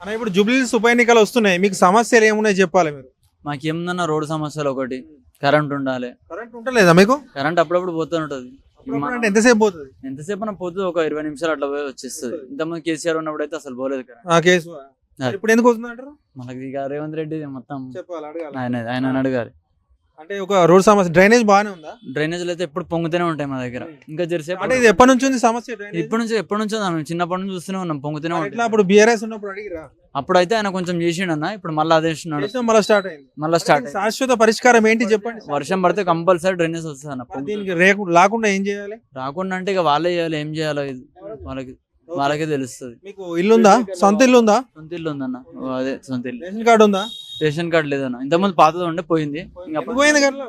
అన్న ఇప్పుడు జూబ్లీహిల్స్ ఉప ఎన్నికలు వస్తున్నాయి. మీకు సమస్యలు ఏమున్నాయి చెప్పాలి మీరు. మాకేమన్నా రోడ్డు సమస్యలు ఒకటి, కరెంట్ ఉండాలి. కరెంట్ ఉంటలేదా మీకు? కరెంట్ అప్పుడప్పుడు పోతూ ఉంటుంది. అంటే ఎంతసేపు పోతుంది? ఎంతసేపు అన్న పోతుంది, ఒక 20 నిమిషాలు అట్లా పోయి వచ్చేస్తుంది. ఇంతకుముందు కేసీఆర్ ఉన్నప్పుడు అయితే అసలు పోలేదు కరెంట్. ఆ కేసు ఇప్పుడు ఎందుకు వస్తుంది అంటారు? మనకి ఇక రేవంత్ రెడ్డి మొత్తం చెప్పాలి, అడగాలి. ఆయన అడగాలి. అంటే ఒక రోడ్ సమస్య, డ్రైనేజ్ బాగానే ఉందా? డ్రైనేజ్లు అయితే ఎప్పుడు పొంగుతూనే ఉంటాయి మా దగ్గర. ఇంకా జరిసేపు అంటే ఇది ఎప్పటి నుంచి ఉంది సమస్య? ఎప్పటి నుంచో మేము చిన్నప్పటి నుంచి చూస్తూనే ఉన్నాం, పొంగుతూనే ఎట్లా ఉంటాయి. అప్పుడు బీఆర్ఎస్ ఉన్నప్పుడు అడిగిరా? అప్పుడు అయితే ఆయన కొంచెం చేసిండన్న, ఇప్పుడు మళ్ళీ అదే చేస్తున్నాడు. మళ్ళీ స్టార్ట్ అయింది. మళ్ళీ స్టార్ట్ శాశ్వత పరిష్కారం ఏంటి చెప్పండి. వర్షం పడితే కంపల్సరీ డ్రైనేజ్ వస్తుంది అన్న. దీనికి లాకుండా ఏం చేయాలి? రాకుండా అంటే ఇక వాళ్ళే చేయాలి, ఏం చేయాలో ఇది వాళ్ళకే తెలుస్తుంది. మీకు ఇల్లు ఉందా? సొంత ఇల్లు ఉందా? సొంత ఇల్లు ఉందన్న, అదే సొంత ఇల్లు. రేషన్ కార్డు ఉందా? రేషన్ కార్డు లేదన్న, ఇంతకుముందు పాతది ఉండే పోయింది. పోయింది కదా.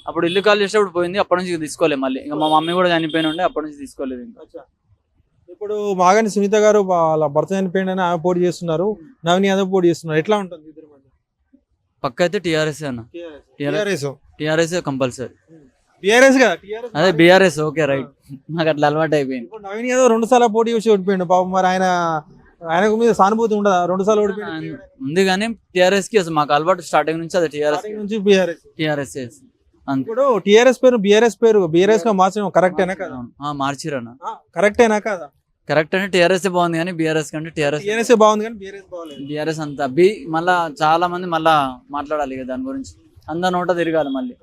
అప్పుడు ఇల్లు కాల్ చేసేటప్పుడు పోయింది, అప్పటి నుంచి తీసుకోలేదు మళ్ళీ. ఇంకా మా మమ్మీ కూడా చనిపోయిన ఉండే, అప్పటి నుంచి తీసుకోలేదు ఇంకా. ఇప్పుడు మాగంటి సునీత గారు వాళ్ళ భర్త చనిపోయిందని ఆమె పోటీ చేస్తున్నారు, నవీన్ యాదవ్ పోటీ చేస్తున్నారు. ఎట్లా ఉంటుంది ఇద్దరు మధ్య? పక్క అయితే టీఆర్ఎస్ అన్న, టీఆర్ఎస్ కంపల్సరీ. బీఆర్ఎస్ కదా? అదే బీఆర్ఎస్. ఓకే రైట్, నాకు అట్లా అలవాటు అయిపోయింది. నవీన్ యాదవ్ 2 సార్లు పోటీ చేసి ఓడిపోయిండు పాపం. మరి ఆయనకు మీద సానుభూతి ఉండదా? 2 సార్లు ఓడిపోయింది ఉంది కానీ టీఆర్ఎస్ కి అసలు మాకు అలవాటు స్టార్టింగ్ నుంచి అదే టీఆర్ఎస్ నుంచి. టీఆర్ఎస్ ఇప్పుడు టీఆర్ఎస్ పేరు బీఆర్ఎస్ గా మార్చడం కరెక్టేనా కదా? మార్చిరన్న, కరెక్టేనా కదా? కరెక్ట్ అంటే టీఆర్ఎస్ బాగుంది కానీ బీఆర్ఎస్ కంటే టీఆర్ఎస్ బాగుంది కానీ బీఆర్ఎస్ అంతా మళ్ళా చాలా మంది మళ్ళా మాట్లాడాలి కదా దాని గురించి, అందరి నోట తిరగాలి మళ్ళీ.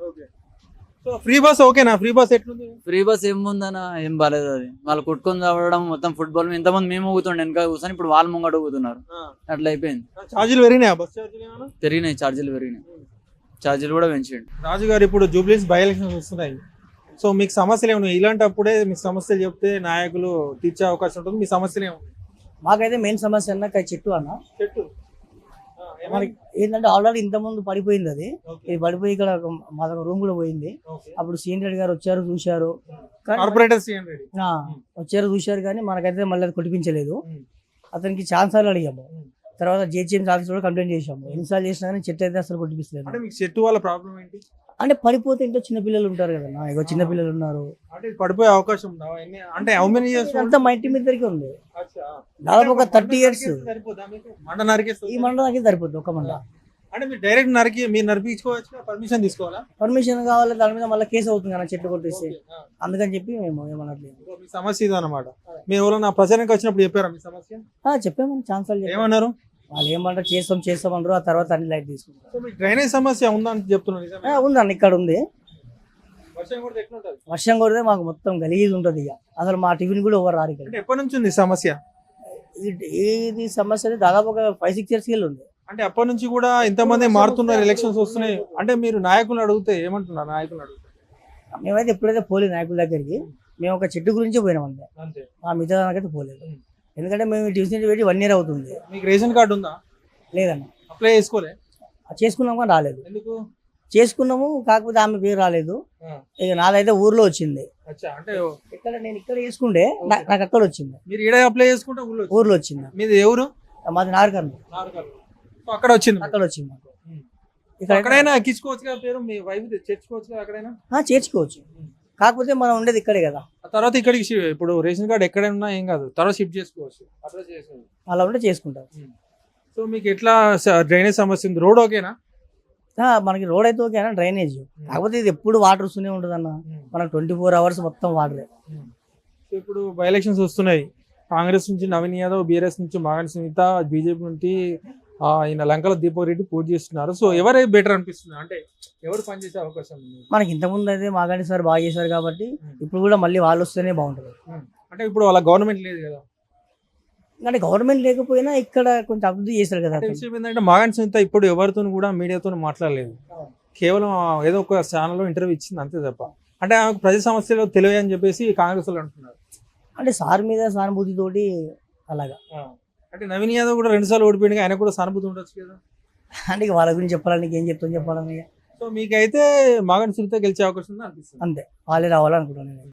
ఫ్రీ బస్ ఓకేనా? ఫ్రీ బస్ ఎట్లుంది? ఫ్రీ బస్ ఏముందన్న, ఏం బాలేదు. అది వాళ్ళు కొట్టుకొని చదవడం మొత్తం. ఫుట్బాల్ ఇంతమంది మేము ఊగుతుండే వెనక కూర్చొని, ఇప్పుడు వాళ్ళు ముంగట ఊగుతున్నారు. అట్లా అయిపోయింది. ఛార్జీలు పెరిగినాయి? బస్ ఛార్జీలు పెరిగినాయి, ఛార్జీలు పెరిగినాయి. ఛార్జీలు కూడా పెంచండి. రాజు గారు ఇప్పుడు జూబ్లీహిల్స్ బై ఎలక్షన్స్ వస్తున్నాయి. సో మీకు సమస్యలు ఏమున్నాయి? ఇలాంటప్పుడే మీ సమస్యలు చెప్తే నాయకులు తీర్చే అవకాశం ఉంటుంది. మీ సమస్యలు ఏమున్నాయి? మాకైతే మెయిన్ సమస్య అన్న చెట్టు అన్న. చెట్టు మనకి ఏంటంటే ఆల్రెడీ ఇంత ముందు పడిపోయింది. అది ఇది పడిపోయి ఇక్కడ మా దగ్గర రూమ్ కూడా పోయింది. అప్పుడు సీఎం రెడ్డి గారు వచ్చారు, చూశారు. వచ్చారు, చూశారు కానీ మనకైతే మళ్ళీ అది కొట్టిపించలేదు. అతనికి ఛాన్సార్లు అడిగాము. తర్వాత జిహెచ్ఎంసీ ఆఫీస్ కూడా కంప్లైంట్ చేసాము. ఎన్నిసార్లు చేసినా కానీ చెట్టు అయితే అసలు కొట్టిపిస్తలేదు. చెట్టు వల్ల ప్రాబ్లం ఏంటి అంటే పడిపోతే ఇంట్లో చిన్నపిల్లలు ఉంటారు కదన్నా, ఇక చిన్నపిల్లలు ఉన్నారు. అంటే పడిపోయే అవకాశం ఉందా? అంటే అంతా మా ఇంటి మీద దగ్గర ఉంది. దాదాపు ఒక 30 years ఈ మండలానికి సరిపోతుంది, ఒక మండలం. అంటే మీరు డైరెక్ట్ మీరు నరిపించుకోవచ్చు, పర్మిషన్ తీసుకోవాలా? పర్మిషన్ కావాలి, దాని మీద మళ్ళీ కేసు అవుతుంది కదా చెట్టు కొట్టేసి. అందుకని చెప్పి మేము ఏమనట్లేదు. మీ సమస్య ఇది అనమాట. మీరు ఎవరైనా ప్రచారానికి వచ్చినప్పుడు చెప్పారా మీ సమస్య? చెప్పాము, ఛాన్సార్లు. ఏమన్నారు? వాళ్ళు ఏమంటారు, చేస్తామన్నారు. ఆ తర్వాత అన్ని లైట్ తీసుకుంటారు. డ్రైనేజ్ సమస్య ఉందని చెప్తున్నారు. ఉందండి, ఇక్కడ ఉంది. వర్షం కొడితే మాకు మొత్తం గలీజ్ ఉంటుంది. ఇక అసలు మా టిఫిన్ కూడా ఎవరు రారు ఇక్కడ. ఎప్పటి నుంచి ఉంది సమస్య? ఇది సమస్య దాదాపు ఒక 5-6 years ఉంది. అంటే అప్పటి నుంచి కూడా ఇంతమంది మారుతున్నారు, ఎలక్షన్స్ వస్తున్నాయి. అంటే మీరు నాయకులు అడిగితే ఏమంటున్నారు? నాయకులు అడిగితే మేమైతే ఎప్పుడైతే పోలేదు నాయకుల దగ్గరికి. మేము ఒక చెట్టు గురించి పోయినాం అంతే, ఆ మిగతా దానికైతే పోలేదు. ఎందుకంటే మేము ట్యూషన్ పెట్టి 1 year అవుతుంది. మీకు రేషన్ కార్డు ఉందా? లేదన్న. అప్లై చేసుకోలే? చేసుకున్నాం కానీ రాలేదు. ఎందుకు? చేసుకున్నాము, కాకపోతే ఆమె పేరు రాలేదు. ఇక నాదైతే ఊర్లో వచ్చింది. అంటే నేను ఇక్కడ చేసుకుంటే నాకు అక్కడ వచ్చింది. మీరు ఈడ అప్లై చేసుకుంటే ఊర్లో వచ్చింది. మీది ఎవరు? మాది నార్కర్నూలు. అక్కడ వచ్చింది. అక్కడైనా ఎక్కించుకోవచ్చు కదా పేరు, మీ వైఫ్ చేర్చుకోవచ్చు కదా అక్కడైనా? చేర్చుకోవచ్చు, కాకపోతే మనం ఉండేది ఇక్కడే కదా. తర్వాత ఇక్కడికి ఇప్పుడు రేషన్ కార్డు ఎక్కడైనా ఏం కాదు, తర్వాత షిఫ్ట్ చేసుకోవచ్చు. అలా ఉంటే చేసుకుంటారు. సో మీకు ఎట్లా డ్రైనేజ్ సమస్య ఉంది? రోడ్ ఓకేనా? మనకి రోడ్ అయితే ఓకేనా, డ్రైనేజ్. కాకపోతే ఇది ఎప్పుడు వాటర్ వస్తూనే ఉంటుంది అన్న. మనకు 24 hours మొత్తం వాటరే. ఇప్పుడు బై ఎలక్షన్స్ వస్తున్నాయి. కాంగ్రెస్ నుంచి నవీన్ యాదవ్, బీఆర్ఎస్ నుంచి మాగంటి సునీత, బీజేపీ నుంచి ఈయన లంకల దీపక్ రెడ్డి పోటీ చేస్తున్నారు. సో ఎవరే బెటర్ అనిపిస్తుంది? అంటే ఎవరు పనిచేసే అవకాశం ఉంది? మనకి ఇంతకుముందు అయితే మాగంటి సార్ బాగా చేశారు కాబట్టి ఇప్పుడు కూడా మళ్ళీ వాళ్ళు వస్తేనే బాగుంటుంది. అంటే ఇప్పుడు వాళ్ళ గవర్నమెంట్ లేదు కదా. అంటే గవర్నమెంట్ లేకపోయినా ఇక్కడ కొంచెం అభివృద్ధి చేశారు కదా. విషయం ఏంటంటే మాగంటి సునీత ఇప్పుడు ఎవరితో కూడా మీడియాతో మాట్లాడలేదు. కేవలం ఏదో ఒక ఛానల్లో ఇంటర్వ్యూ ఇచ్చింది అంతే తప్ప. అంటే ఆమెకు ప్రజా సమస్యలు తెలియదు అని చెప్పేసి కాంగ్రెస్ వాళ్ళు అంటున్నారు. అంటే సార్ మీద సానుభూతితోటి అలాగా. అంటే నవీన్ యాదవ్ కూడా 2 సార్లు ఓడిపోయింది, ఆయన కూడా సానుభూతి ఉండొచ్చు కదా. అంటే వాళ్ళ గురించి చెప్పాలని ఏం చెప్తాను చెప్పాలని. సో మీకైతే మాగంటి సునీత గెలిచే అవకాశం ఉంది అనిపిస్తుంది. అంతే, వాళ్ళే రావాలనుకుంటున్నాను.